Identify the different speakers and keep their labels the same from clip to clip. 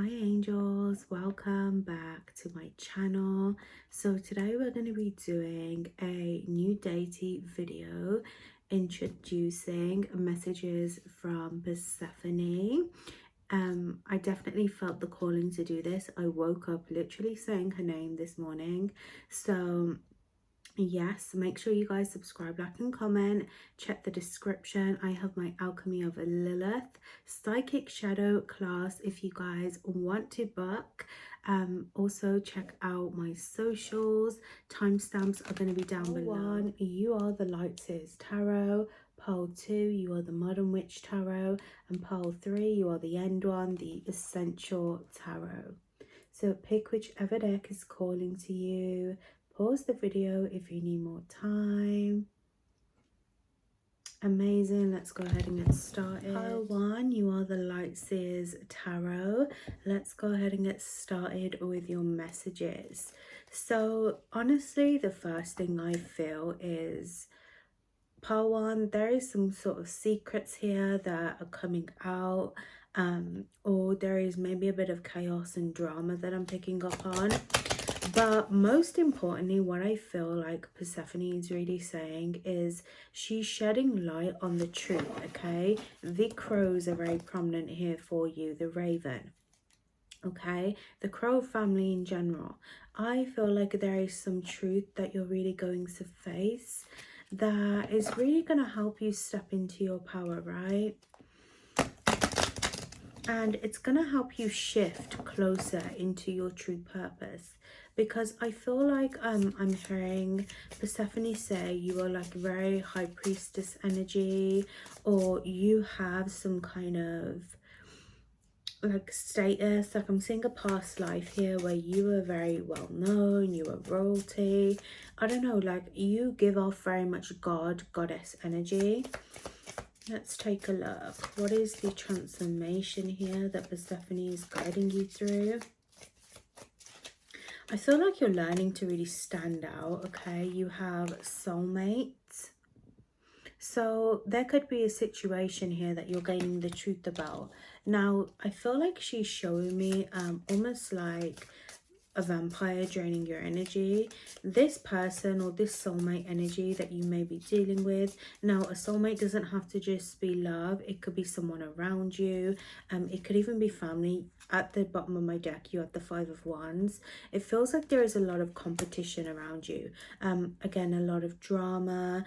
Speaker 1: Hi angels, welcome back to my channel. So today we're going to be doing a new deity video introducing messages from Persephone. I definitely felt the calling to do this. I woke up literally saying her name this morning, so yes, make sure you guys subscribe, like and comment. Check the description. I have my Alchemy of Lilith Psychic Shadow class if you guys want to book. Also check out my socials. Timestamps are going to be down below. 1, you are the Light Seers Tarot. Pole 2, you are the Modern Witch Tarot. And pole 3, you are the End One, the Essential Tarot. So pick whichever deck is calling to you. Pause the video if you need more time. Amazing, let's go ahead and get started. Pile 1, you are the Light Seers Tarot. Let's go ahead and get started with your messages. So honestly, the first thing I feel is Pile 1, there is some sort of secrets here that are coming out, or there is maybe a bit of chaos and drama that I'm picking up on. But most importantly, what I feel like Persephone is really saying is she's shedding light on the truth, okay? The crows are very prominent here for you, the raven, okay? The crow family in general. I feel like there is some truth that you're really going to face that is really going to help you step into your power, right? And it's going to help you shift closer into your true purpose. Because I feel like I'm hearing Persephone say you are like very high priestess energy, or you have some kind of like status. Like I'm seeing a past life here where you were very well known, you were royalty. I don't know, like you give off very much goddess energy. Let's take a look. What is the transformation here that Persephone is guiding you through? I feel like you're learning to really stand out, okay? You have soulmates. So there could be a situation here that you're gaining the truth about. Now, I feel like she's showing me almost like a vampire draining your energy. This person or this soulmate energy that you may be dealing with. Now, a soulmate doesn't have to just be love. It could be someone around you. It could even be family. At the bottom of my deck, you have the 5 of Wands. It feels like there is a lot of competition around you. Again, a lot of drama.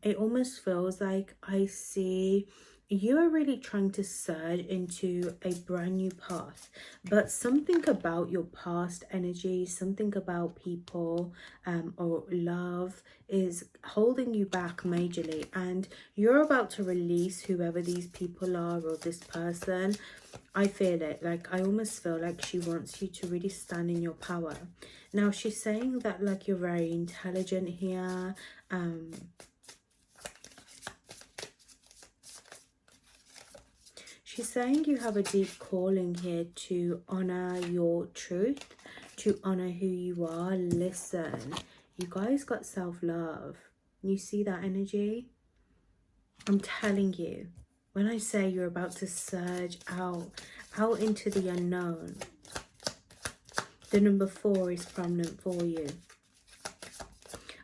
Speaker 1: It almost feels like I see you are really trying to surge into a brand new path, but something about your past energy, something about people or love is holding you back majorly, and you're about to release whoever these people are or this person. I feel it. Like I almost feel like she wants you to really stand in your power. Now she's saying that like you're very intelligent here. She's saying you have a deep calling here to honor your truth, to honor who you are. Listen, you guys got self-love. You see that energy? I'm telling you, when I say you're about to surge out into the unknown, the number 4 is prominent for you.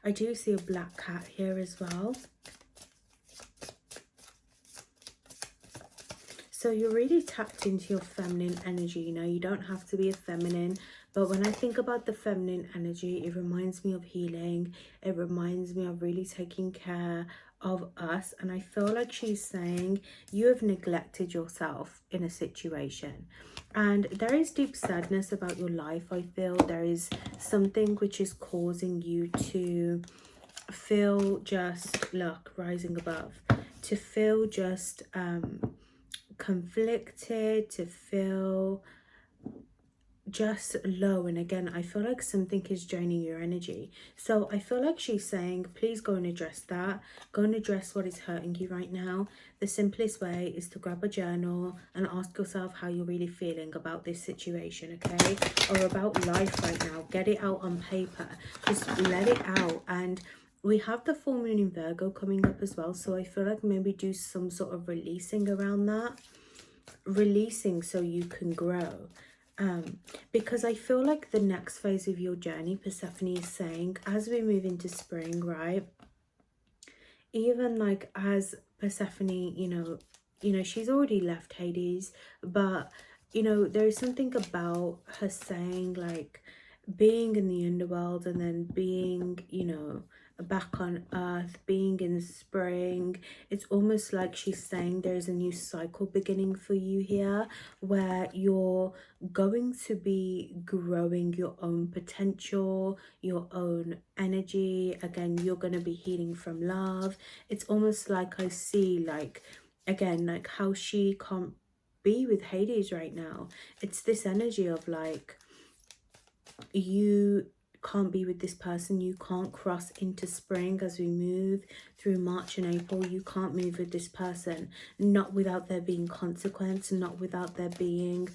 Speaker 1: I do see a black cat here as well. So you're really tapped into your feminine energy. You know, you don't have to be a feminine, but when I think about the feminine energy, it reminds me of healing. It reminds me of really taking care of us. And I feel like she's saying you have neglected yourself in a situation. And there is deep sadness about your life. I feel there is something which is causing you to feel just, look, rising above, to feel just conflicted, to feel just low. And again, I feel like something is draining your energy. So I feel like she's saying, please go and address that. Go and address what is hurting you right now. The simplest way is to grab a journal and ask yourself how you're really feeling about this situation, okay? Or about life right now. Get it out on paper. Just let it out. And we have the full moon in Virgo coming up as well. So I feel like maybe do some sort of releasing around that. releasing so you can grow. Because I feel like the next phase of your journey, Persephone is saying, as we move into spring, right? Even like as Persephone, she's already left Hades, but there's something about her saying like being in the underworld and then being, back on earth, being in spring. It's almost like she's saying there's a new cycle beginning for you here, where you're going to be growing your own potential, your own energy. Again, you're going to be healing from love. It's almost like I see, like, again, like how she can't be with Hades right now. It's this energy of like, you can't be with this person, you can't cross into spring as we move through March and April. You can't move with this person, not without there being consequence, not without there being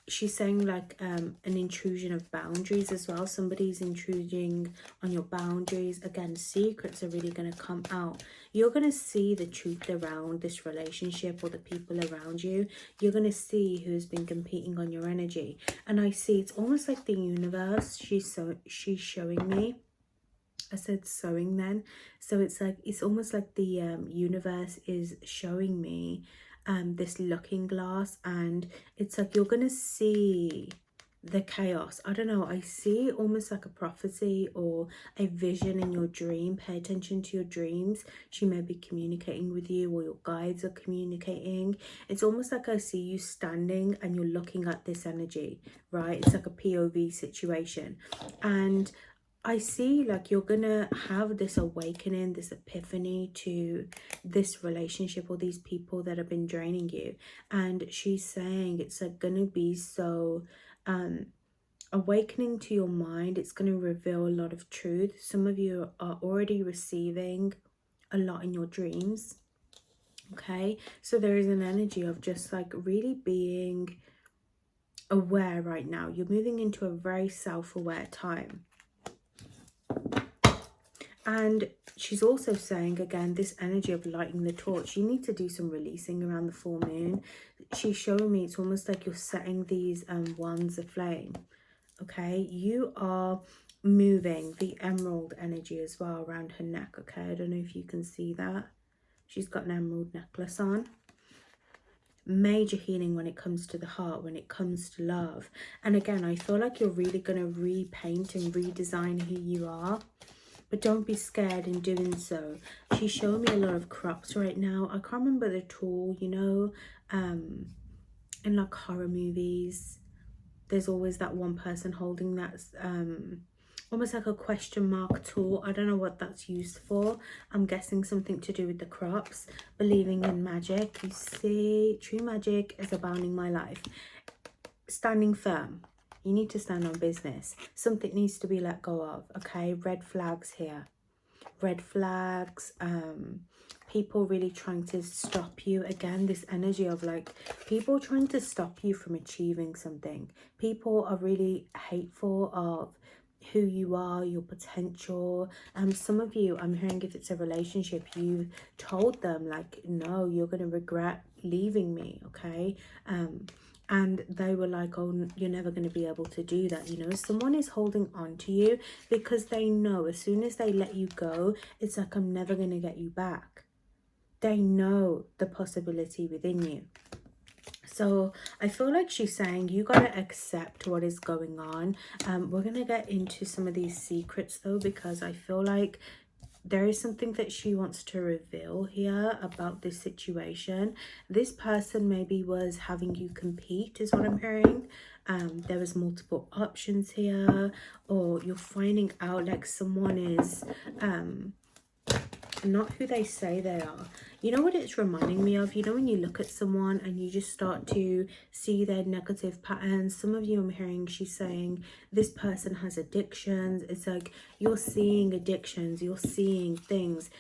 Speaker 1: she's saying like an intrusion of boundaries as well. Somebody's intruding on your boundaries. Again, secrets are really going to come out. You're going to see the truth around this relationship or the people around you. You're going to see who's been competing on your energy. And I see it's almost like the universe, she's showing me. I said sewing then. So it's like, it's almost like the universe is showing me this looking glass, and it's like you're gonna see the chaos. I don't know, I see almost like a prophecy or a vision in your dream. Pay attention to your dreams. She may be communicating with you, or your guides are communicating. It's almost like I see you standing and you're looking at this energy, right? It's like a POV situation, and I see like you're gonna have this awakening, this epiphany to this relationship or these people that have been draining you. And she's saying it's like gonna be so awakening to your mind. It's gonna reveal a lot of truth. Some of you are already receiving a lot in your dreams. Okay, so there is an energy of just like really being aware right now. You're moving into a very self-aware time. And she's also saying, again, this energy of lighting the torch. You need to do some releasing around the full moon. She's showing me it's almost like you're setting these wands aflame. Okay, you are moving the emerald energy as well around her neck. Okay, I don't know if you can see that. She's got an emerald necklace on. Major healing when it comes to the heart, when it comes to love. And again, I feel like you're really going to repaint and redesign who you are. But don't be scared in doing so. She's showing me a lot of crops right now. I can't remember the tool, in like horror movies, there's always that one person holding that almost like a question mark tool. I don't know what that's used for. I'm guessing something to do with the crops. Believing in magic. You see, true magic is abounding my life. Standing firm. You need to stand on business. Something needs to be let go of, okay? Red flags here. Red flags, people really trying to stop you. Again, this energy of like people trying to stop you from achieving something. People are really hateful of who you are, your potential. Some of you, I'm hearing, if it's a relationship, you've told them like, no, you're going to regret leaving me, okay? And they were like, oh, you're never going to be able to do that. Someone is holding on to you because they know as soon as they let you go, it's like, I'm never going to get you back. They know the possibility within you. So I feel like she's saying you got to accept what is going on. We're going to get into some of these secrets though, because I feel like there is something that she wants to reveal here about this situation. This person maybe was having you compete, is what I'm hearing. There was multiple options here, or you're finding out like someone is not who they say they are. You know what it's reminding me of? When you look at someone and you just start to see their negative patterns. Some of you, I'm hearing she's saying this person has addictions. It's like you're seeing addictions, you're seeing things.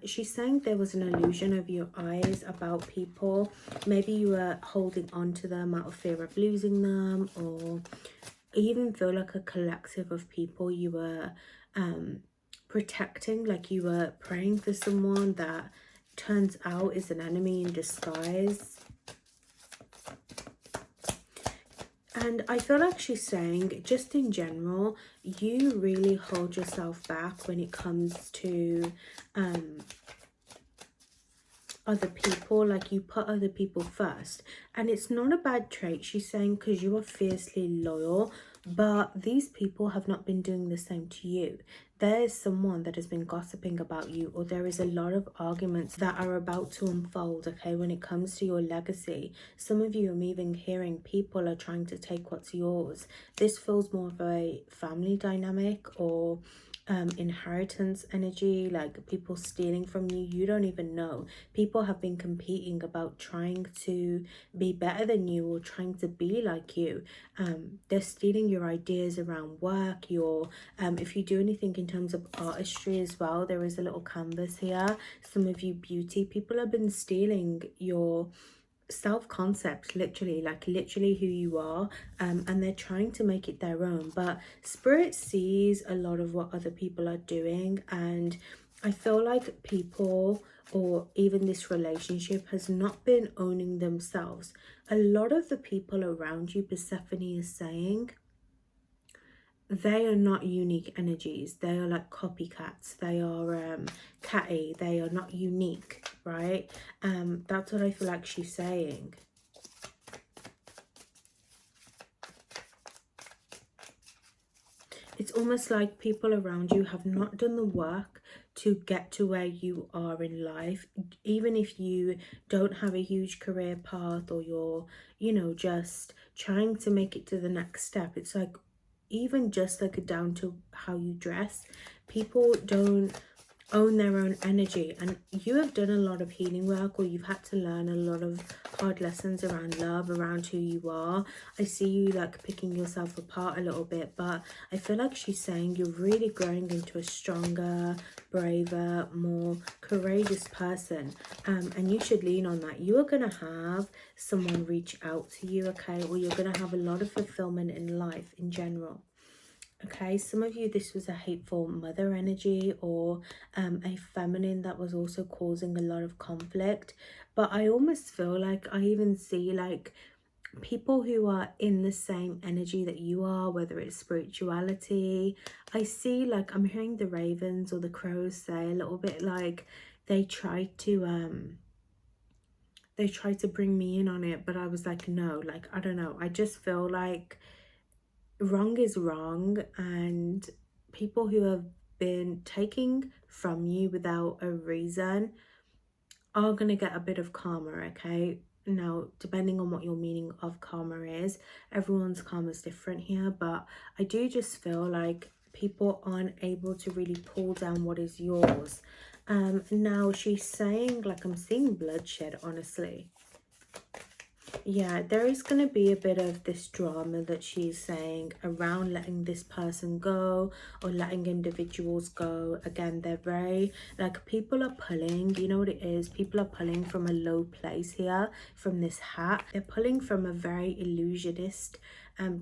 Speaker 1: She's saying there was an illusion of your eyes about people. Maybe you were holding on to them out of fear of losing them, or even feel like a collective of people you were protecting, like you were praying for someone that turns out is an enemy in disguise. And I feel like she's saying, just in general, you really hold yourself back when it comes to other people. Like, you put other people first, and it's not a bad trait, she's saying, because you are fiercely loyal, but these people have not been doing the same to you. There's someone that has been gossiping about you, or there is a lot of arguments that are about to unfold, okay, when it comes to your legacy. Some of you, I'm even hearing people are trying to take what's yours. This feels more of a family dynamic, or inheritance energy, like people stealing from you. You don't even know. People have been competing about trying to be better than you, or trying to be like you. They're stealing your ideas around work, your if you do anything in terms of artistry as well. There is a little canvas here. Some of you beauty people have been stealing your self-concept, literally, like literally who you are, and they're trying to make it their own. But spirit sees a lot of what other people are doing, and I feel like people, or even this relationship, has not been owning themselves. A lot of the people around you, Persephone is saying, they are not unique energies. They are like copycats. They are catty. They are not unique, right? That's what I feel like she's saying. It's almost like people around you have not done the work to get to where you are in life. Even if you don't have a huge career path, or you're, you know, just trying to make it to the next step, it's like, even just like down to how you dress, people don't own their own energy. And you have done a lot of healing work, or you've had to learn a lot of hard lessons around love, around who you are. I see you like picking yourself apart a little bit, but I feel like she's saying you're really growing into a stronger, braver, more courageous person, and you should lean on that. You are going to have someone reach out to you, okay, or you're going to have a lot of fulfillment in life in general. Okay, some of you, this was a hateful mother energy, or a feminine that was also causing a lot of conflict. But I almost feel like I even see like people who are in the same energy that you are, whether it's spirituality. I see, like, I'm hearing the ravens or the crows say a little bit like they tried to bring me in on it, but I was like, no, like, I don't know. I just feel like wrong is wrong, and people who have been taking from you without a reason are going to get a bit of karma, okay? Now, depending on what your meaning of karma is, everyone's karma is different here, but I do just feel like people aren't able to really pull down what is yours. Now she's saying, like, I'm seeing bloodshed, honestly. Yeah, there is going to be a bit of this drama that she's saying around letting this person go, or letting individuals go. Again, they're very, like, people are pulling, you know what it is? People are pulling from a low place here, from this hat. They're pulling from a very illusionist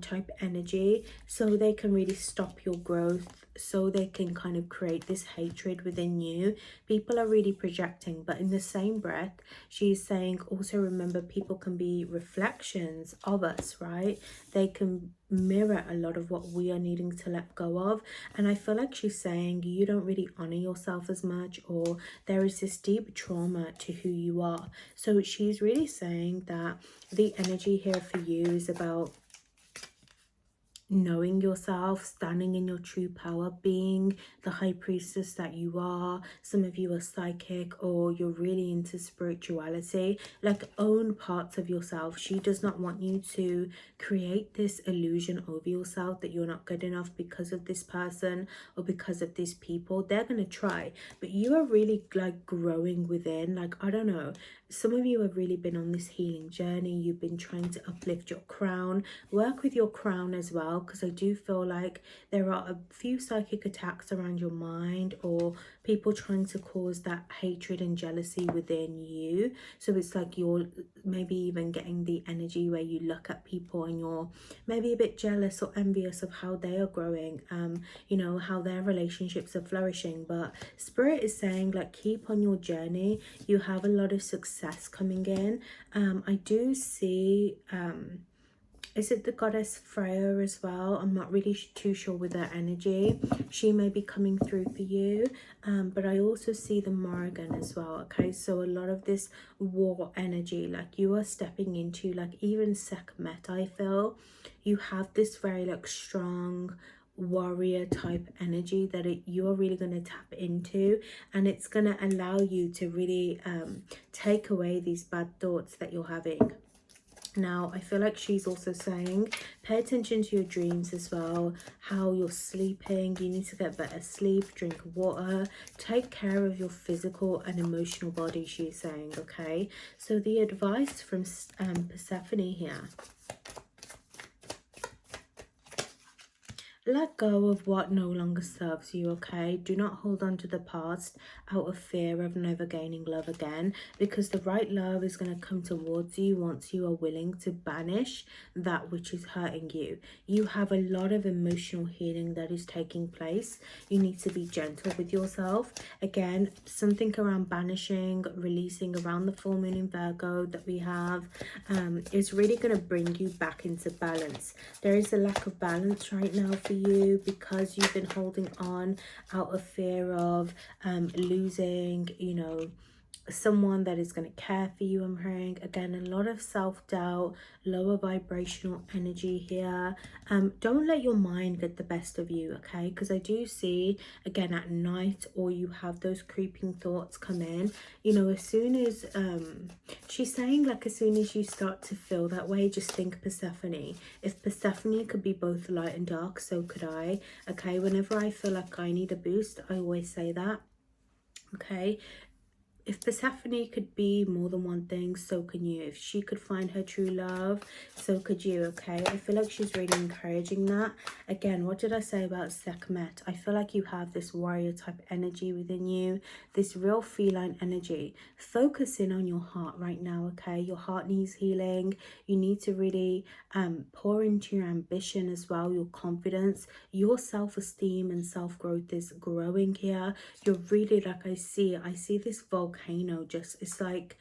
Speaker 1: type energy, so they can really stop your growth, so they can kind of create this hatred within you. People are really projecting, but in the same breath, she's saying also remember, people can be reflections of us, right? They can mirror a lot of what we are needing to let go of. And I feel like she's saying you don't really honor yourself as much, or there is this deep trauma to who you are. So she's really saying that the energy here for you is about knowing yourself, standing in your true power, being the high priestess that you are. Some of you are psychic, or you're really into spirituality. Like, own parts of yourself. She does not want you to create this illusion over yourself that you're not good enough because of this person or because of these people. They're going to try, but you are really like growing within. Like, I don't know, some of you have really been on this healing journey. You've been trying to uplift your crown, work with your crown as well, because I do feel like there are a few psychic attacks around your mind, or people trying to cause that hatred and jealousy within you. So it's like you're maybe even getting the energy where you look at people and you're maybe a bit jealous or envious of how they are growing, you know, how their relationships are flourishing. But spirit is saying, like, keep on your journey. You have a lot of success coming in. I do see Is it the goddess Freya as well? I'm not really too sure with her energy. She may be coming through for you. But I also see the Morrigan as well. Okay, so a lot of this war energy, like you are stepping into, like even Sekhmet, I feel. You have this very like strong warrior type energy that you're really going to tap into, and it's going to allow you to really take away these bad thoughts that you're having. Now, I feel like she's also saying, pay attention to your dreams as well, how you're sleeping. You need to get better sleep, drink water, take care of your physical and emotional body, she's saying, okay? So the advice from Persephone here. Let go of what no longer serves you, okay? Do not hold on to the past out of fear of never gaining love again, because the right love is going to come towards you once you are willing to banish that which is hurting you. You have a lot of emotional healing that is taking place. You need to be gentle with yourself. Again, something around banishing, releasing around the full moon in Virgo that we have is really going to bring you back into balance. There is a lack of balance right now for you because you've been holding on out of fear of losing, you know, someone that is going to care for you. I'm hearing again a lot of self-doubt, lower vibrational energy here. Don't let your mind get the best of you, okay? Because I do see again at night, or you have those creeping thoughts come in, you know, as soon as she's saying, like, as soon as you start to feel that way, just think Persephone. If Persephone could be both light and dark, so could I, okay? Whenever I feel like I need a boost, I always say that, okay? If Persephone could be more than one thing, so can you. If she could find her true love, so could you, okay? I feel like she's really encouraging that. Again, what did I say about Sekhmet? I feel like you have this warrior type energy within you, this real feline energy. Focus in on your heart right now, okay? Your heart needs healing. You need to really pour into your ambition as well, your confidence. Your self-esteem and self-growth is growing here. You're really, like, I see this volcano, just, it's like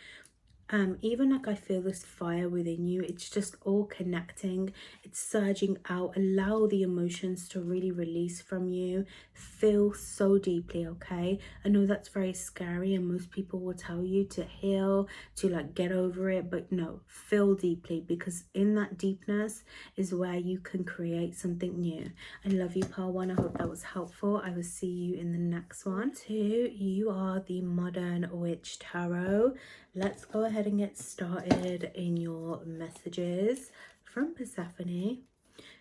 Speaker 1: even like I feel this fire within you. It's just all connecting, it's surging out. Allow the emotions to really release from you. Feel so deeply, okay? I know that's very scary, and most people will tell you to heal, to like get over it, but no, feel deeply, because in that deepness is where you can create something new. I love you, Pearl One. I hope that was helpful. I will see you in the next one. Two, you are the Modern Witch Tarot. Let's go ahead and get started in your messages from Persephone.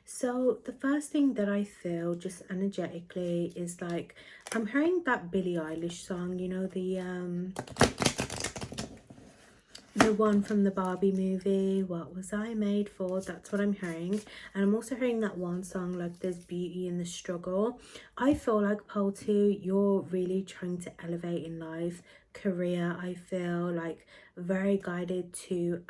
Speaker 1: So the first thing that I feel just energetically is like, I'm hearing that Billie Eilish song, you know, the one from the Barbie movie, What Was I Made For? That's what I'm hearing. And I'm also hearing that one song, like, There's Beauty in the Struggle. I feel like, Pearl 2, you're really trying to elevate in life. Career, I feel like very guided to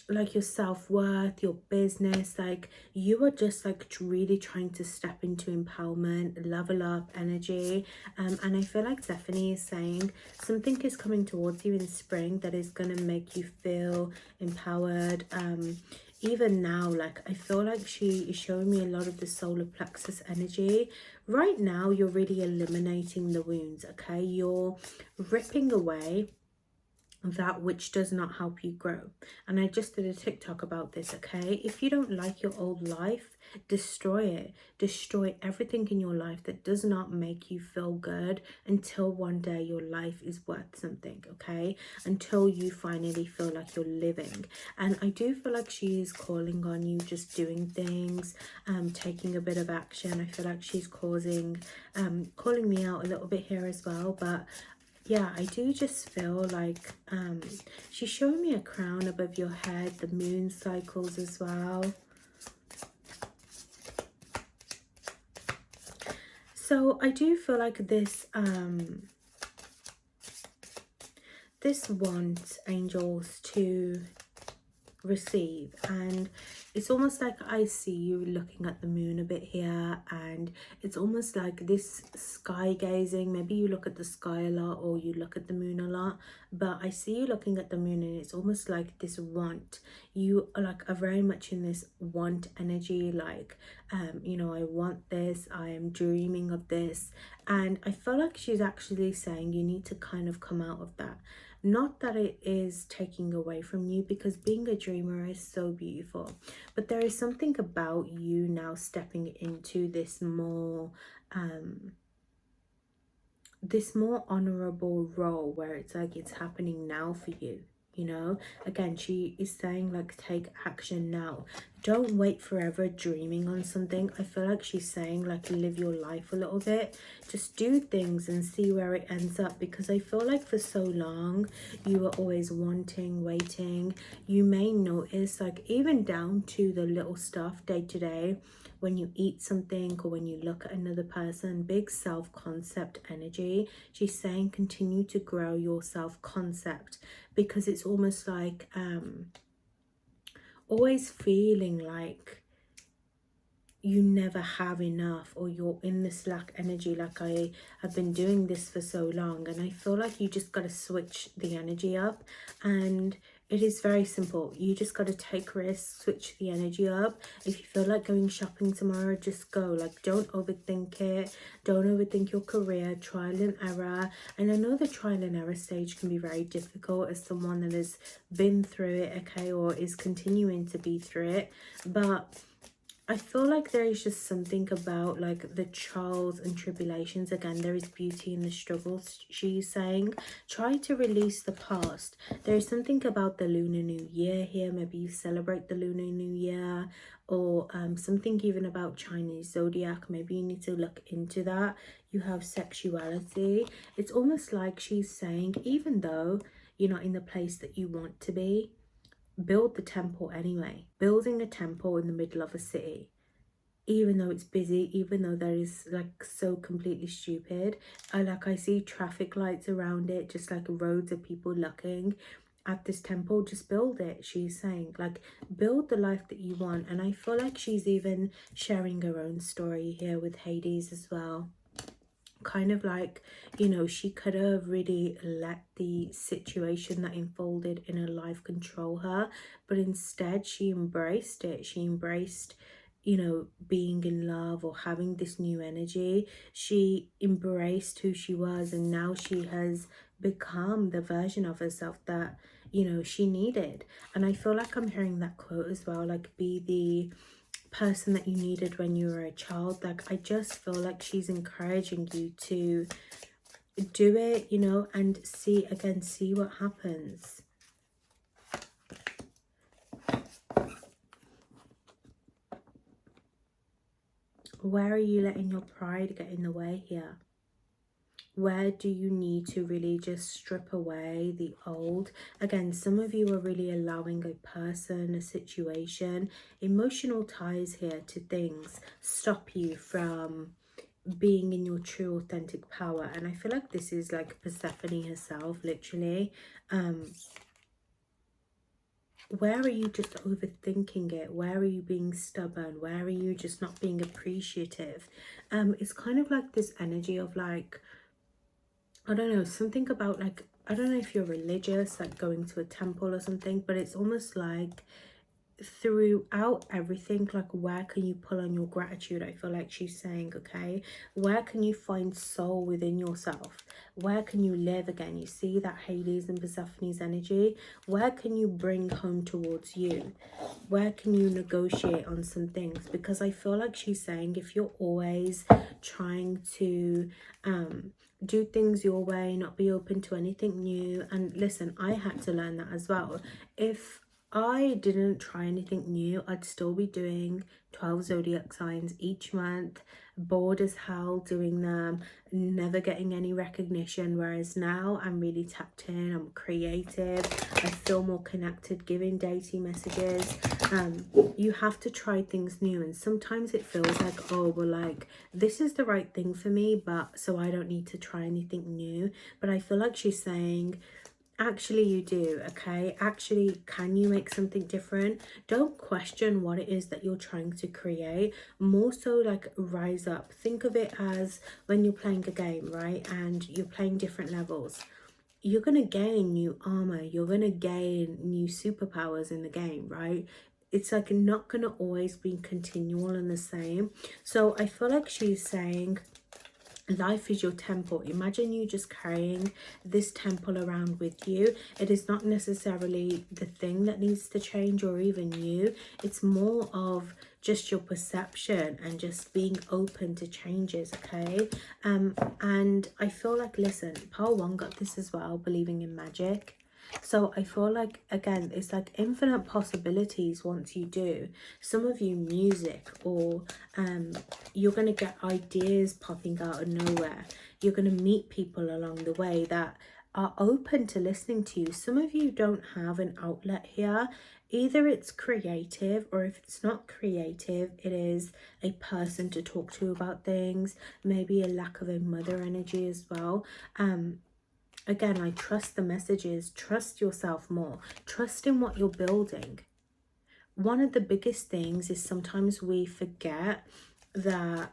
Speaker 1: like your self-worth, your business. Like, you are just like really trying to step into empowerment, level up energy. And I feel like Stephanie is saying something is coming towards you in spring that is going to make you feel empowered. Even now, like, I feel like she is showing me a lot of the solar plexus energy. Right now, you're really eliminating the wounds, okay? You're ripping away that which does not help you grow. And I just did a TikTok about this, okay? If you don't like your old life, destroy it. Destroy everything in your life that does not make you feel good, until one day your life is worth something, okay? Until you finally feel like you're living. And I do feel like she is calling on you, just doing things, taking a bit of action. I feel like she's calling me out a little bit here as well. But yeah, I do just feel like she's showing me a crown above your head, the moon cycles as well. So I do feel like this this wants angels to receive. And it's almost like I see you looking at the moon a bit here, and it's almost like this sky gazing. Maybe you look at the sky a lot, or you look at the moon a lot, but I see you looking at the moon, and it's almost like this want. You are like are very much in this want energy, like you know, I want this, I am dreaming of this. And I feel like she's actually saying you need to kind of come out of that. Not that it is taking away from you, because being a dreamer is so beautiful, but there is something about you now stepping into this more honorable role, where it's like it's happening now for you. You know, again, she is saying like take action now. Don't wait forever dreaming on something. I feel like she's saying like live your life a little bit. Just do things and see where it ends up, because I feel like for so long you were always wanting, waiting. You may notice like even down to the little stuff day to day, when you eat something or when you look at another person, big self-concept energy. She's saying continue to grow your self-concept, because it's almost like always feeling like you never have enough, or you're in this lack energy. Like I have been doing this for so long, and I feel like you just got to switch the energy up. And it is very simple. You just got to take risks, switch the energy up. If you feel like going shopping tomorrow, just go. Like, don't overthink it. Don't overthink your career. Trial and error. And I know the trial and error stage can be very difficult as someone that has been through it, okay, or is continuing to be through it. But I feel like there is just something about like the trials and tribulations. Again, there is beauty in the struggles, she's saying. Try to release the past. There is something about the Lunar New Year here. Maybe you celebrate the Lunar New Year, or something even about Chinese zodiac. Maybe you need to look into that. You have sexuality. It's almost like she's saying, even though you're not in the place that you want to be, build the temple anyway. Building a temple in the middle of a city, even though it's busy, even though there is like so completely stupid, I see traffic lights around it, just like roads of people looking at this temple. Just build it, she's saying. Like, build the life that you want. And I feel like she's even sharing her own story here with Hades as well. Kind of like, you know, she could have really let the situation that unfolded in her life control her, but instead she embraced it. She embraced, you know, being in love or having this new energy. She embraced who she was, and now she has become the version of herself that, you know, she needed. And I feel like I'm hearing that quote as well, like, be the person that you needed when you were a child. Like, I just feel like she's encouraging you to do it, you know, and see what happens. Where are you letting your pride get in the way here? Where do you need to really just strip away the old? Again, some of you are really allowing a person, a situation, emotional ties here to things stop you from being in your true authentic power. And I feel like this is like Persephone herself, literally. Where are you just overthinking it? Where are you being stubborn? Where are you just not being appreciative? It's kind of like this energy of like, I don't know, something about like, I don't know if you're religious, like going to a temple or something, but it's almost like throughout everything, like, where can you pull on your gratitude? I feel like she's saying, okay, where can you find soul within yourself? Where can you live again? You see that Hades and Persephone's energy. Where can you bring home towards you? Where can you negotiate on some things? Because I feel like she's saying, if you're always trying to do things your way, not be open to anything new, and listen, I had to learn that as well. If I didn't try anything new, I'd still be doing 12 zodiac signs each month, bored as hell doing them, never getting any recognition. Whereas now I'm really tapped in, I'm creative, I feel more connected, giving deity messages. You have to try things new, and sometimes it feels like, oh well, like this is the right thing for me, but so I don't need to try anything new. But I feel like she's saying, Actually, you do, okay? Actually, can you make something different? Don't question what it is that you're trying to create. More so, like, rise up. Think of it as when you're playing a game, right? And you're playing different levels. You're going to gain new armor. You're going to gain new superpowers in the game, right? It's like not going to always be continual and the same. So I feel like she's saying, life is your temple. Imagine you just carrying this temple around with you. It is not necessarily the thing that needs to change or even you. It's more of just your perception and just being open to changes, okay? And I feel like, listen, Pile 1 got this as well, believing in magic. So I feel like, again, it's like infinite possibilities once you do. Some of you, music, or you're going to get ideas popping out of nowhere. You're going to meet people along the way that are open to listening to you. Some of you don't have an outlet here. Either it's creative, or if it's not creative, it is a person to talk to about things. Maybe a lack of a mother energy as well. Again, I trust the messages. Trust yourself more. Trust in what you're building. One of the biggest things is sometimes we forget that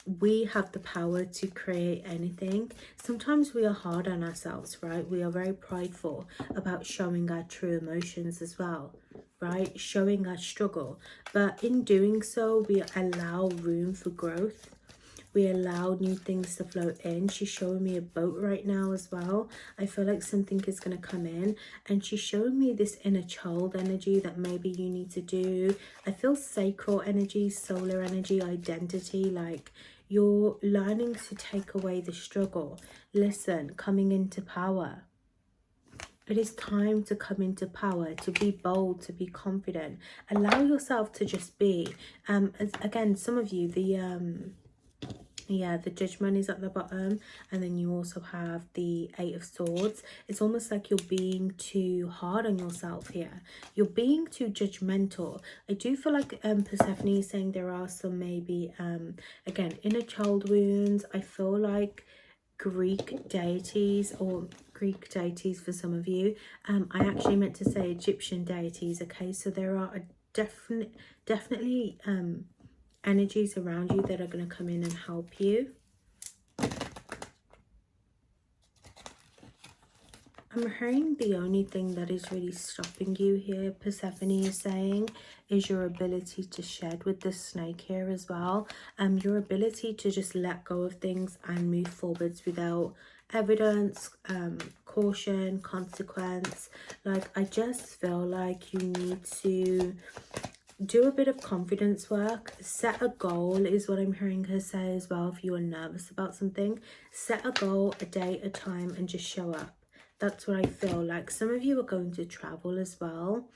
Speaker 1: we have the power to create anything. Sometimes we are hard on ourselves, right? We are very prideful about showing our true emotions as well, right? Showing our struggle. But in doing so, we allow room for growth. We allow new things to flow in. She's showing me a boat right now as well. I feel like something is going to come in, and she's showing me this inner child energy that maybe you need to do. I feel sacral energy, solar energy, identity, like you're learning to take away the struggle. Listen, coming into power. It is time to come into power, to be bold, to be confident. Allow yourself to just be. Again, some of you, the Judgment is at the bottom, and then you also have the 8 of Swords. It's almost like you're being too hard on yourself here. You're being too judgmental. I do feel like Persephone is saying there are some maybe again, inner child wounds. I feel like Greek deities, or Greek deities for some of you. I actually meant to say Egyptian deities, okay? So there are a definitely energies around you that are going to come in and help you. I'm hearing the only thing that is really stopping you here, Persephone is saying, is your ability to shed with the snake here as well. Your ability to just let go of things and move forwards without evidence, caution, consequence. Like, I just feel like you need to do a bit of confidence work. Set a goal is what I'm hearing her say as well. If you are nervous about something, set a goal, a date, a time, and just show up. That's what I feel like. Some of you are going to travel as well.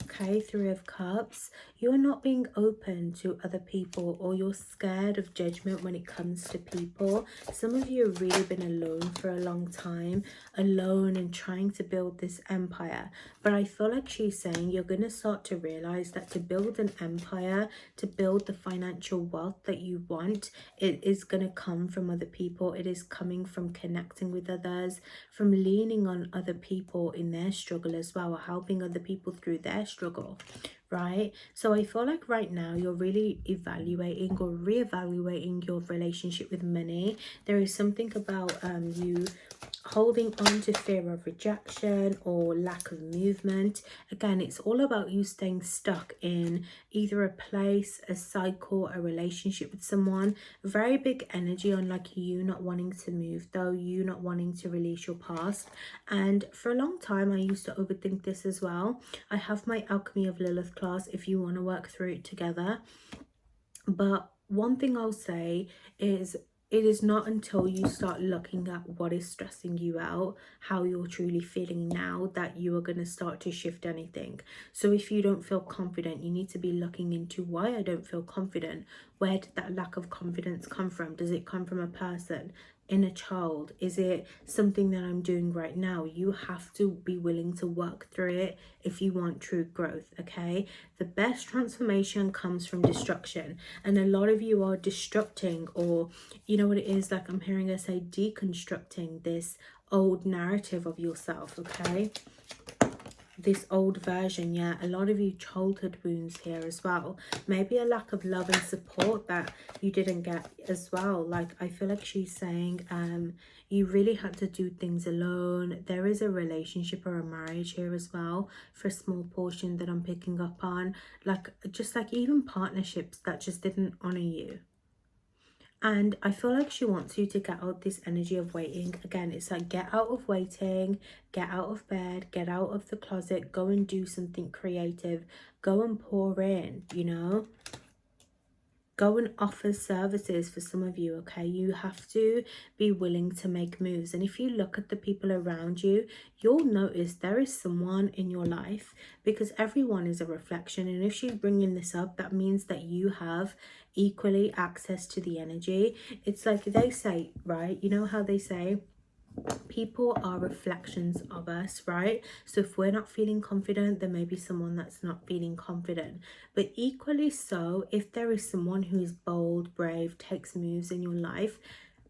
Speaker 1: Okay, 3 of Cups. You are not being open to other people, or you're scared of judgment when it comes to people. Some of you have really been alone for a long time, alone and trying to build this empire. But I feel like she's saying you're going to start to realize that to build an empire, to build the financial wealth that you want, it is going to come from other people. It is coming from connecting with others, from leaning on other people in their struggle as well, or helping other people through their struggle, right? So I feel like right now you're really evaluating or reevaluating your relationship with money. There is something about you holding on to fear of rejection or lack of movement. Again, it's all about you staying stuck in either a place, a cycle, a relationship with someone. Very big energy on like you not wanting to move though, you not wanting to release your past. And for a long time I used to overthink this as well. I have my Alchemy of Lilith class if you want to work through it together. But one thing I'll say is, it is not until you start looking at what is stressing you out, how you're truly feeling now, that you are going to start to shift anything. So if you don't feel confident, you need to be looking into why I don't feel confident. Where did that lack of confidence come from? Does it come from a person, inner child? Is it something that I'm doing right now? You have to be willing to work through it if you want true growth, okay? The best transformation comes from destruction, and a lot of you are destructing, or you know what it is, like I'm hearing her say, deconstructing this old narrative of yourself, okay? This old version, yeah, a lot of you childhood wounds here as well. Maybe a lack of love and support that you didn't get as well. Like, I feel like she's saying you really had to do things alone. There is a relationship or a marriage here as well for a small portion that I'm picking up on. Like, just like even partnerships that just didn't honor you. And I feel like she wants you to get out this energy of waiting. Again, it's like, get out of waiting, get out of bed, get out of the closet, go and do something creative, go and pour in, you know, go and offer services for some of you, okay? You have to be willing to make moves. And if you look at the people around you, you'll notice there is someone in your life, because everyone is a reflection. And if she's bringing this up, that means that you have equally access to the energy. It's like they say, right? You know how they say people are reflections of us, right? So if we're not feeling confident, there may be someone that's not feeling confident. But equally so, if there is someone who is bold, brave, takes moves in your life,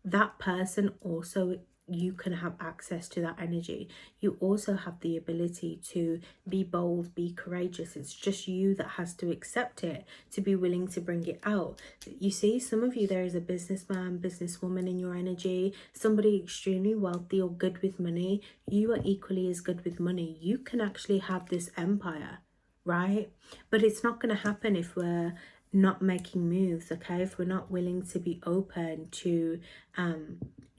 Speaker 1: that person also, you can have access to that energy. You also have the ability to be bold, be courageous. It's just you that has to accept it, to be willing to bring it out. You see, some of you, there is a businessman, businesswoman in your energy, somebody extremely wealthy or good with money. You are equally as good with money. You can actually have this empire, right? But it's not going to happen if we're not making moves, okay? If we're not willing to be open to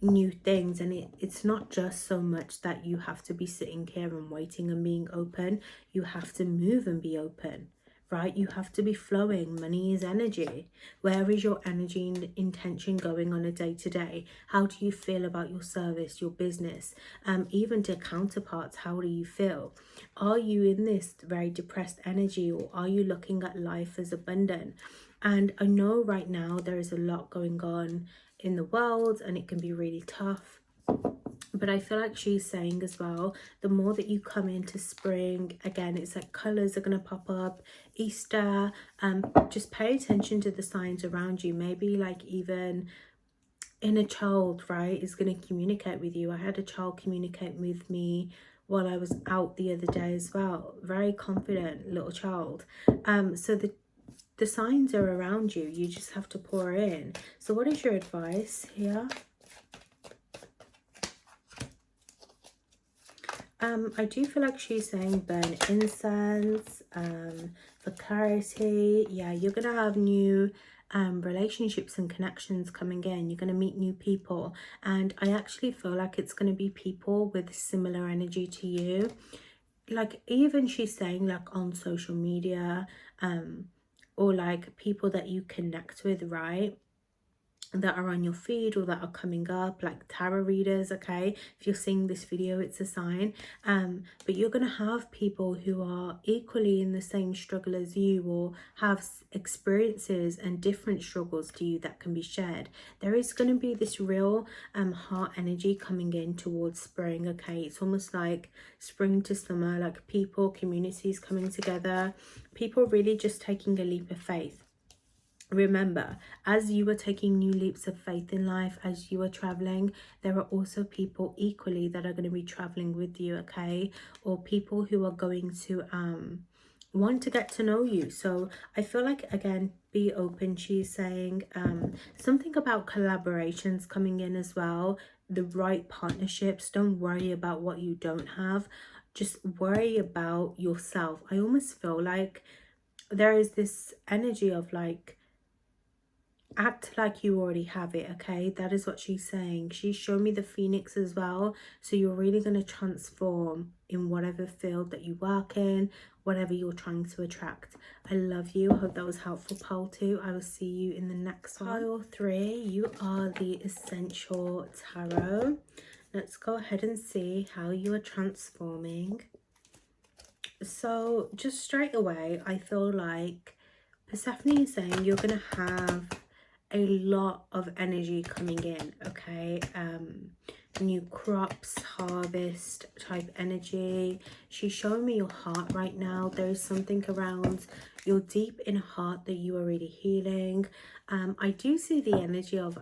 Speaker 1: new things. And it's not just so much that you have to be sitting here and waiting and being open. You have to move and be open, right? You have to be flowing. Money is energy. Where is your energy and intention going on a day-to-day? How do you feel about your service, your business? Even to counterparts, how do you feel? Are you in this very depressed energy, or are you looking at life as abundant? And I know right now there is a lot going on in the world and it can be really tough. But I feel like she's saying as well, the more that you come into spring, again, it's like colors are going to pop up, Easter, just pay attention to the signs around you. Maybe like even inner child, right, is going to communicate with you. I had a child communicate with me while I was out the other day as well. Very confident little child. So the signs are around you. You just have to pour in. So what is your advice here? I do feel like she's saying burn incense, for clarity. Yeah, you're going to have new relationships and connections coming in. You're going to meet new people. And I actually feel like it's going to be people with similar energy to you. Like even she's saying like on social media, or like people that you connect with, right? That are on your feed or that are coming up, like tarot readers, okay? If you're seeing this video, it's a sign. But you're going to have people who are equally in the same struggle as you, or have experiences and different struggles to you that can be shared. There is going to be this real heart energy coming in towards spring, okay? It's almost like spring to summer, like people, communities coming together, people really just taking a leap of faith. Remember, as you are taking new leaps of faith in life, as you are traveling, there are also people equally that are going to be traveling with you, okay? Or people who are going to want to get to know you. So I feel like, again, be open. She's saying something about collaborations coming in as well, the right partnerships. Don't worry about what you don't have, just worry about yourself. I almost feel like there is this energy of like, act like you already have it, okay? That is what she's saying. She's shown me the phoenix as well. So you're really going to transform in whatever field that you work in, whatever you're trying to attract. I love you. I hope that was helpful, pile 2. I will see you in the next one. Pile 3, you are the Essential Tarot. Let's go ahead and see how you are transforming. So just straight away, I feel like Persephone is saying you're going to have a lot of energy coming in, okay? New crops, harvest type energy. She's showing me your heart right now. There is something around your deep inner heart that you are really healing. I do see the energy of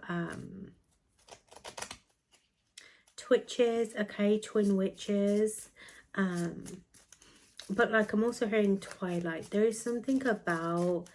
Speaker 1: twitches, okay, twin witches. But like I'm also hearing twilight. There is something about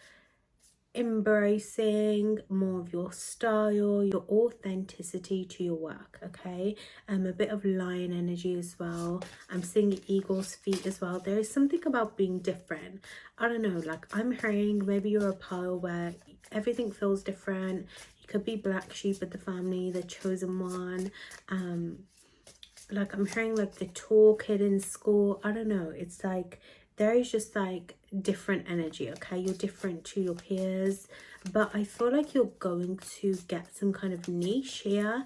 Speaker 1: embracing more of your style, your authenticity to your work, okay? A bit of lion energy as well. I'm seeing eagle's feet as well. There is something about being different. I don't know, like I'm hearing maybe you're a pile where everything feels different. You could be black sheep of the family, the chosen one. Like I'm hearing like the tall kid in school. I don't know, it's like there is just like different energy, okay? You're different to your peers, but I feel like you're going to get some kind of niche here,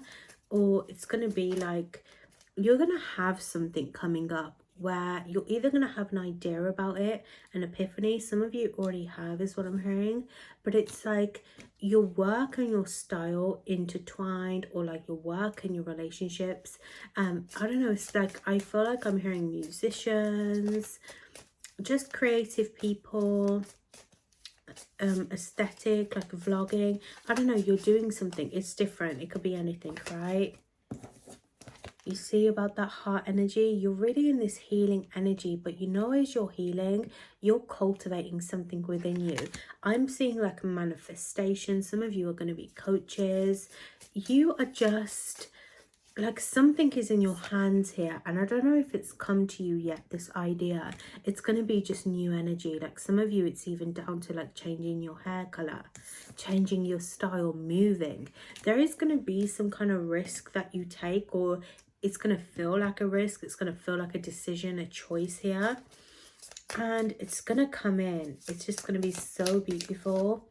Speaker 1: or it's going to be like you're going to have something coming up where you're either going to have an idea about it, an epiphany. Some of you already have, is what I'm hearing, but it's like your work and your style intertwined, or like your work and your relationships. I don't know, it's like I feel like I'm hearing musicians, just creative people, aesthetic, like vlogging. I don't know, you're doing something, it's different, it could be anything, right? You see about that heart energy, you're really in this healing energy, but you know, as you're healing, you're cultivating something within you. I'm seeing like a manifestation. Some of you are going to be coaches. You are just like something is in your hands here, and I don't know if it's come to you yet, this idea. It's going to be just new energy. Like some of you, it's even down to like changing your hair color, changing your style, moving. There is going to be some kind of risk that you take, or it's going to feel like a risk. It's going to feel like a decision, a choice here, and it's going to come in. It's just going to be so beautiful.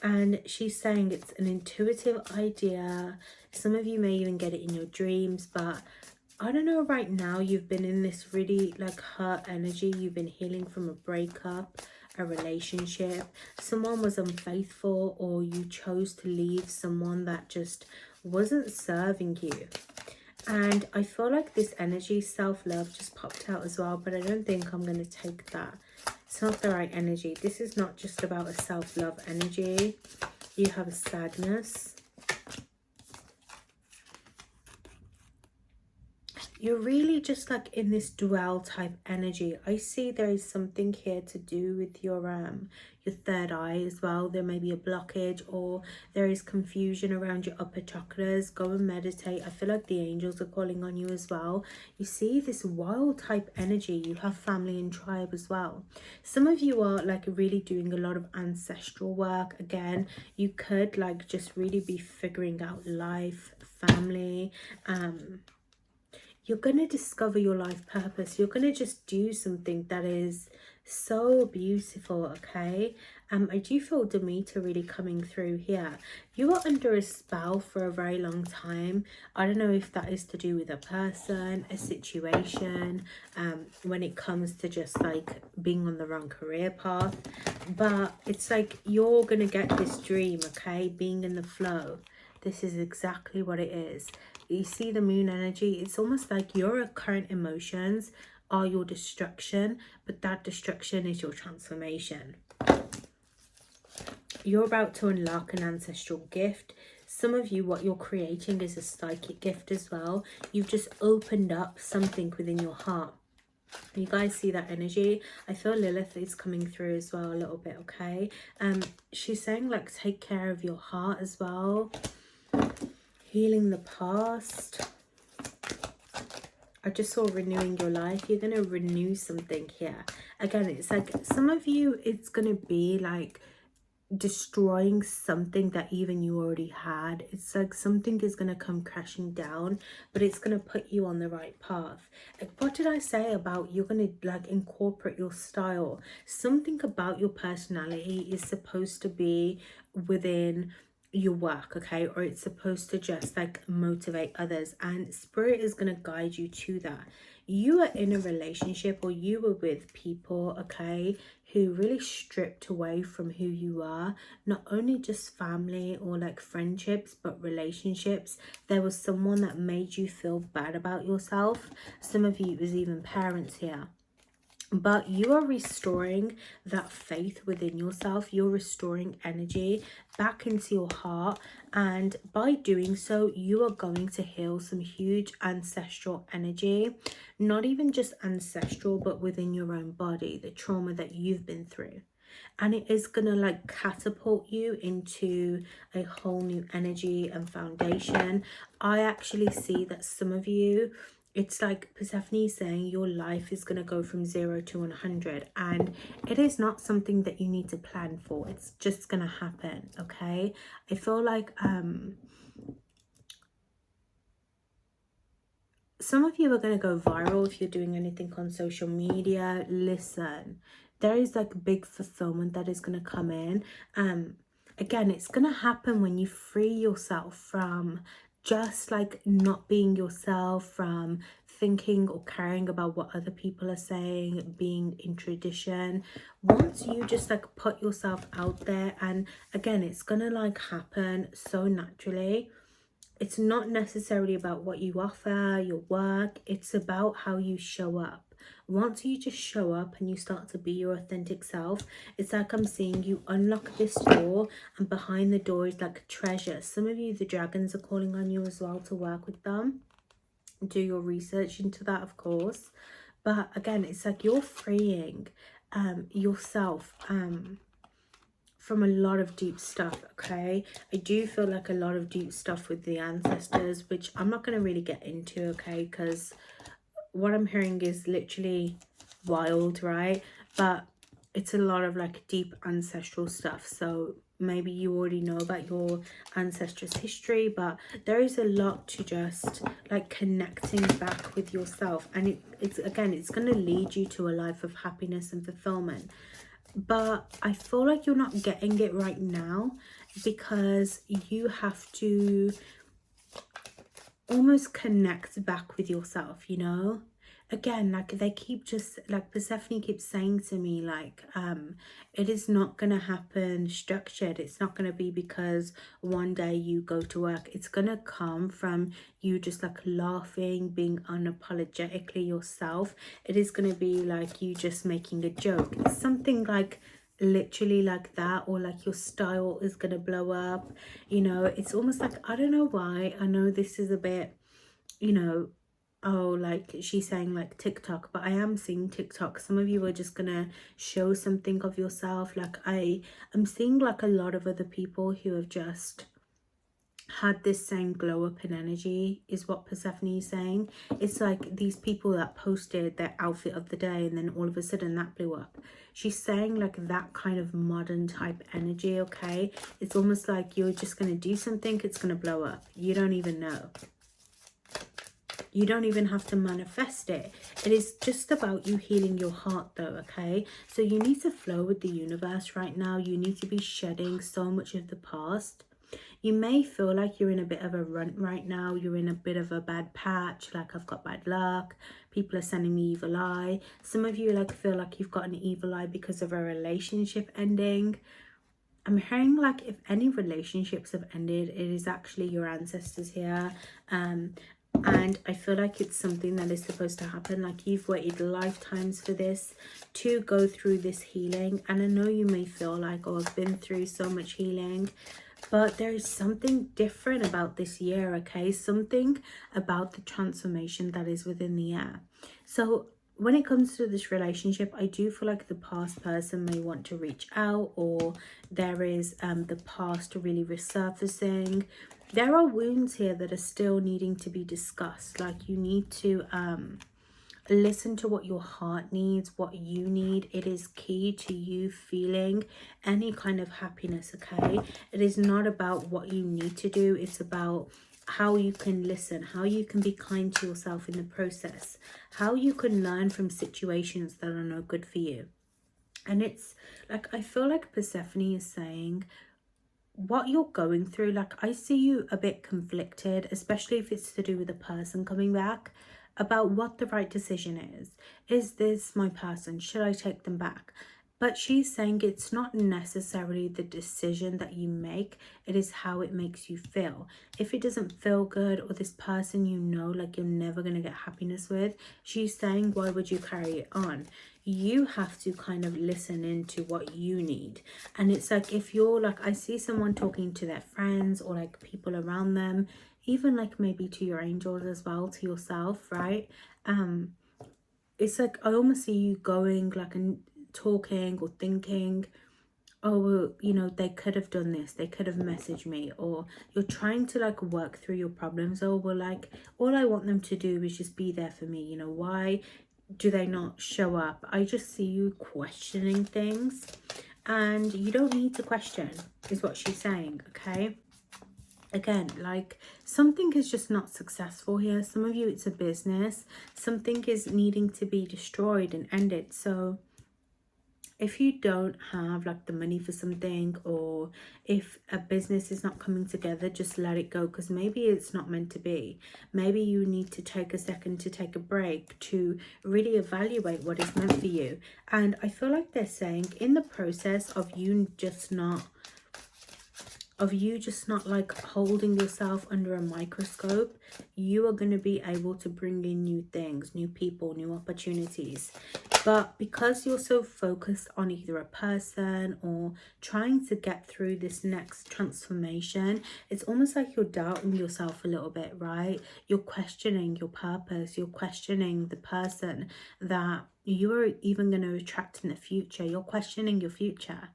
Speaker 1: And she's saying it's an intuitive idea. Some of you may even get it in your dreams, but I don't know, right now you've been in this really like hurt energy. You've been healing from a breakup, a relationship. Someone was unfaithful, or you chose to leave someone that just wasn't serving you. And I feel like this energy, self-love, just popped out as well, but I don't think I'm going to take that. It's not the right energy. This is not just about a self-love energy. You have a sadness. You're really just like in this dwell type energy. I see there is something here to do with your third eye as well. There may be a blockage, or there is confusion around your upper chakras. Go and meditate. I feel like the angels are calling on you as well. You see this wild type energy. You have family and tribe as well. Some of you are like really doing a lot of ancestral work. Again, you could like just really be figuring out life, family. You're going to discover your life purpose. You're going to just do something that is so beautiful, okay? I do feel Demeter really coming through here. You are under a spell for a very long time. I don't know if that is to do with a person, a situation, when it comes to just like being on the wrong career path. But it's like you're going to get this dream, okay? Being in the flow. This is exactly what it is. You see the moon energy, it's almost like your current emotions are your destruction, but that destruction is your transformation. You're about to unlock an ancestral gift. Some of you, what you're creating is a psychic gift as well. You've just opened up something within your heart. You guys see that energy? I feel Lilith is coming through as well a little bit, okay? She's saying like take care of your heart as well. Healing the past. I just saw renewing your life. You're going to renew something here. Again, it's like some of you, it's going to be like destroying something that even you already had. It's like something is going to come crashing down, but it's going to put you on the right path. Like, what did I say about you're going to like incorporate your style? Something about your personality is supposed to be within your work, okay? Or it's supposed to just like motivate others, and spirit is going to guide you to that. You are in a relationship, or you were with people, okay, who really stripped away from who you are. Not only just family or like friendships, but relationships. There was someone that made you feel bad about yourself. Some of you, it was even parents here. But you are restoring that faith within yourself. You're restoring energy back into your heart. And by doing so, you are going to heal some huge ancestral energy. Not even just ancestral, but within your own body, the trauma that you've been through. And it is going to like catapult you into a whole new energy and foundation. I actually see that some of you, it's like Persephone is saying your life is going to go from 0 to 100, and it is not something that you need to plan for. It's just going to happen. Okay, I feel like some of you are going to go viral if you're doing anything on social media. Listen, there is like big fulfillment that is going to come in. Again, it's going to happen when you free yourself from just like not being yourself, from thinking or caring about what other people are saying, being in tradition. Once you just like put yourself out there, and again, it's going to like happen so naturally. It's not necessarily about what you offer, your work. It's about how you show up. Once you just show up and you start to be your authentic self, it's like I'm seeing you unlock this door, and behind the door is like treasure. Some of you, the dragons are calling on you as well to work with them. Do your research into that, of course. But again, it's like you're freeing yourself from a lot of deep stuff. Okay, I do feel like a lot of deep stuff with the ancestors, which I'm not going to really get into, okay, because what I'm hearing is literally wild, right? But it's a lot of like deep ancestral stuff, so maybe you already know about your ancestors' history, but there is a lot to just like connecting back with yourself, and it's again, it's going to lead you to a life of happiness and fulfillment. But I feel like you're not getting it right now, because you have to almost connect back with yourself, you know? Again, like they keep just like Persephone keeps saying to me, like it is not gonna happen structured. It's not gonna be because one day you go to work. It's gonna come from you just like laughing, being unapologetically yourself. It is gonna be like you just making a joke. It's something like literally like that, or like your style is gonna blow up, you know? It's almost like, I don't know why, I know this is a bit, you know, oh, like she's saying like TikTok, but I am seeing TikTok. Some of you are just gonna show something of yourself. Like I'm seeing like a lot of other people who have just had this same glow up in energy, is what Persephone is saying. It's like these people that posted their outfit of the day and then all of a sudden that blew up. She's saying like that kind of modern type energy, okay? It's almost like you're just going to do something, it's going to blow up. You don't even know. You don't even have to manifest it. It is just about you healing your heart though, okay? So you need to flow with the universe right now. You need to be shedding so much of the past. You may feel like you're in a bit of a rut right now. You're in a bit of a bad patch, like I've got bad luck. People are sending me evil eye. Some of you like feel like you've got an evil eye because of a relationship ending. I'm hearing like if any relationships have ended, it is actually your ancestors here. And I feel like it's something that is supposed to happen. Like you've waited lifetimes for this, to go through this healing. And I know you may feel like, oh, I've been through so much healing, but there is something different about this year, okay? Something about the transformation that is within the air. So when it comes to this relationship, I do feel like the past person may want to reach out, or there is the past really resurfacing. There are wounds here that are still needing to be discussed. Like you need to listen to what your heart needs, what you need. It is key to you feeling any kind of happiness, okay? It is not about what you need to do. It's about how you can listen, how you can be kind to yourself in the process, how you can learn from situations that are no good for you. And it's like, I feel like Persephone is saying, what you're going through, like I see you a bit conflicted, especially if it's to do with a person coming back, about what the right decision is. Is this my person? Should I take them back? But she's saying it's not necessarily the decision that you make, it is how it makes you feel. If it doesn't feel good, or this person you know like you're never going to get happiness with, she's saying, why would you carry it on? you have to kind of listen into what you need. And it's like, if you're like, I see someone talking to their friends or like people around them, even like maybe to your angels as well, to yourself, right? It's like I almost see you going like and talking or thinking, oh well, you know, they could have done this, they could have messaged me, or you're trying to like work through your problems. Oh well, like all I want them to do is just be there for me, you know, why do they not show up? I just see you questioning things, and you don't need to question, is what she's saying. Okay, again, like something is just not successful here. Some of you, it's a business, something is needing to be destroyed and ended. So if you don't have like the money for something, or if a business is not coming together, just let it go, because maybe it's not meant to be. Maybe you need to take a second to take a break to really evaluate what is meant for you. And I feel like they're saying in the process of you just not like holding yourself under a microscope, you are going to be able to bring in new things, new people, new opportunities. But because you're so focused on either a person or trying to get through this next transformation, it's almost like you're doubting yourself a little bit, right? You're questioning your purpose, you're questioning the person that you're even going to attract in the future, you're questioning your future.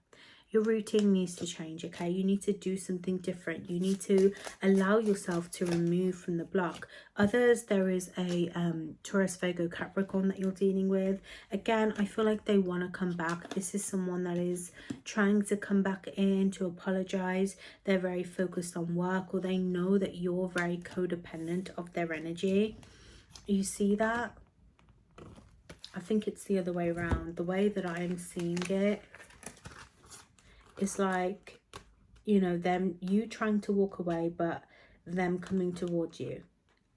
Speaker 1: Your routine needs to change, okay? You need to do something different. You need to allow yourself to remove from the block. Others, there is a Taurus, Virgo, Capricorn that you're dealing with. Again, I feel like they want to come back. This is someone that is trying to come back in to apologize. They're very focused on work, or they know that you're very codependent of their energy. You see that? I think it's the other way around. The way that I'm seeing it, it's like, you know, you trying to walk away, but them coming towards you.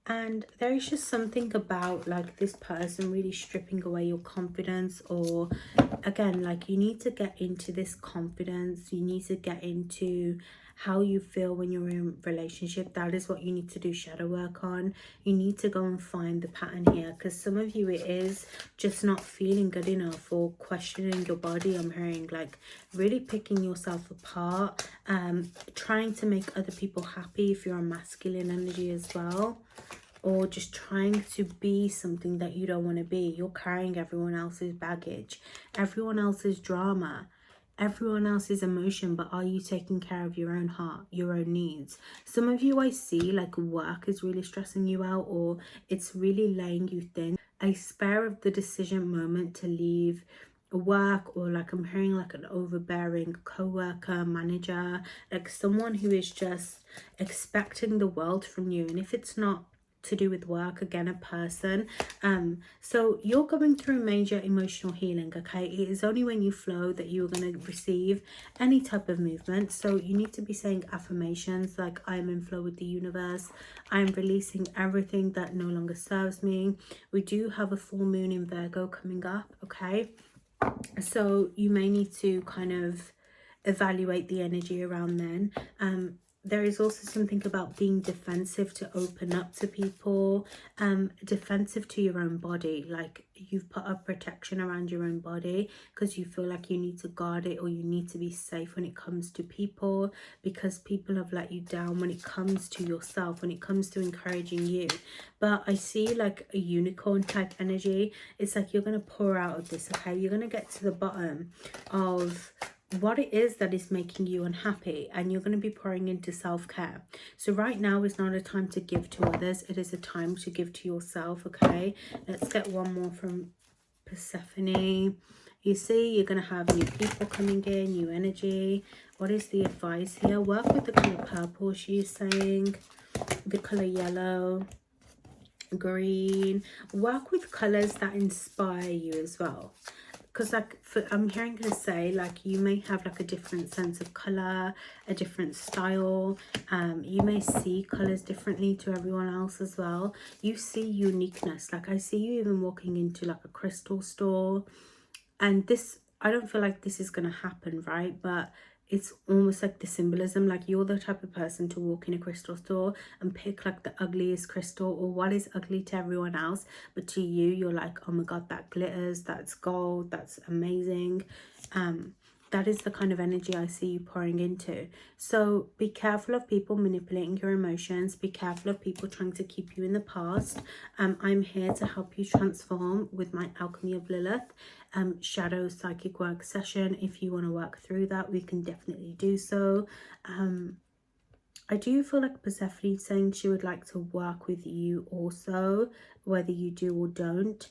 Speaker 1: And there is just something about like this person really stripping away your confidence, or again, like you need to get into this confidence. You need to get into how you feel when you're in a relationship. That is what you need to do shadow work on. You need to go and find the pattern here, because some of you, it is just not feeling good enough, or questioning your body. I'm hearing like really picking yourself apart, trying to make other people happy if you're a masculine energy as well, or just trying to be something that you don't want to be. You're carrying everyone else's baggage, everyone else's drama, everyone else's emotion, but are you taking care of your own heart, your own needs? Some of you, I see like work is really stressing you out, or it's really laying you thin. A spare of the decision moment to leave work, or like I'm hearing like an overbearing co-worker, manager, like someone who is just expecting the world from you. And if it's not to do with work, again, a person. So you're going through major emotional healing, okay? It is only when you flow that you're going to receive any type of movement. So you need to be saying affirmations like, I'm in flow with the universe, I'm releasing everything that no longer serves me. We do have a full moon in Virgo coming up, okay? So you may need to kind of evaluate the energy around then. There is also something about being defensive to open up to people, defensive to your own body, like you've put up protection around your own body because you feel like you need to guard it, or you need to be safe when it comes to people, because people have let you down when it comes to yourself, when it comes to encouraging you. But I see like a unicorn type energy. It's like you're going to pour out of this, okay? You're going to get to the bottom of what it is that is making you unhappy, and you're going to be pouring into self-care. So right now is not a time to give to others, it is a time to give to yourself, okay? Let's get one more from Persephone. You see, you're going to have new people coming in, new energy. What is the advice here? Work with the color purple, she's saying, the color yellow, green. Work with colors that inspire you as well, because like I'm hearing her say like you may have like a different sense of color, a different style. You may see colors differently to everyone else as well. You see uniqueness. Like I see you even walking into like a crystal store, and this, I don't feel like this is going to happen, right? But it's almost like the symbolism, like you're the type of person to walk in a crystal store and pick like the ugliest crystal, or what is ugly to everyone else, but to you, you're like, oh my god, that glitters, that's gold, that's amazing. That is the kind of energy I see you pouring into. So be careful of people manipulating your emotions. Be careful of people trying to keep you in the past. I'm here to help you transform with my Alchemy of Lilith shadow psychic work session. If you want to work through that, we can definitely do so. I do feel like Persephone saying she would like to work with you also, whether you do or don't.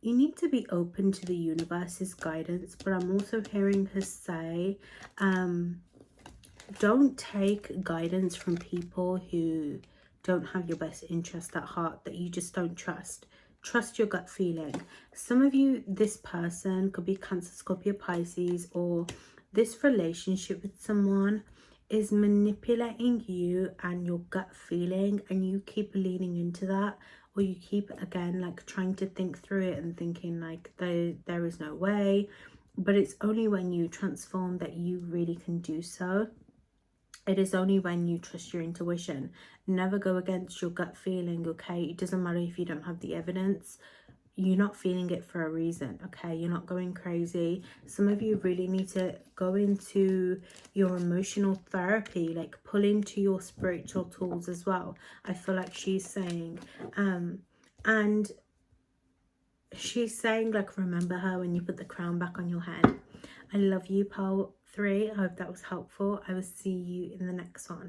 Speaker 1: You need to be open to the universe's guidance, but I'm also hearing her say, don't take guidance from people who don't have your best interest at heart, that you just don't trust. Trust your gut feeling. Some of you, this person could be Cancer, Scorpio, Pisces, or this relationship with someone is manipulating you and your gut feeling, and you keep leaning into that, or you keep, again, like trying to think through it and thinking like there is no way. But it's only when you transform that you really can do so. It is only when you trust your intuition. Never go against your gut feeling, okay? It doesn't matter if you don't have the evidence. You're not feeling it for a reason, okay? You're not going crazy. Some of you really need to go into your emotional therapy, like pull into your spiritual tools as well. I feel like she's saying, and she's saying, like, remember her when you put the crown back on your head. I love you, Pearl 3. I hope that was helpful. I will see you in the next one.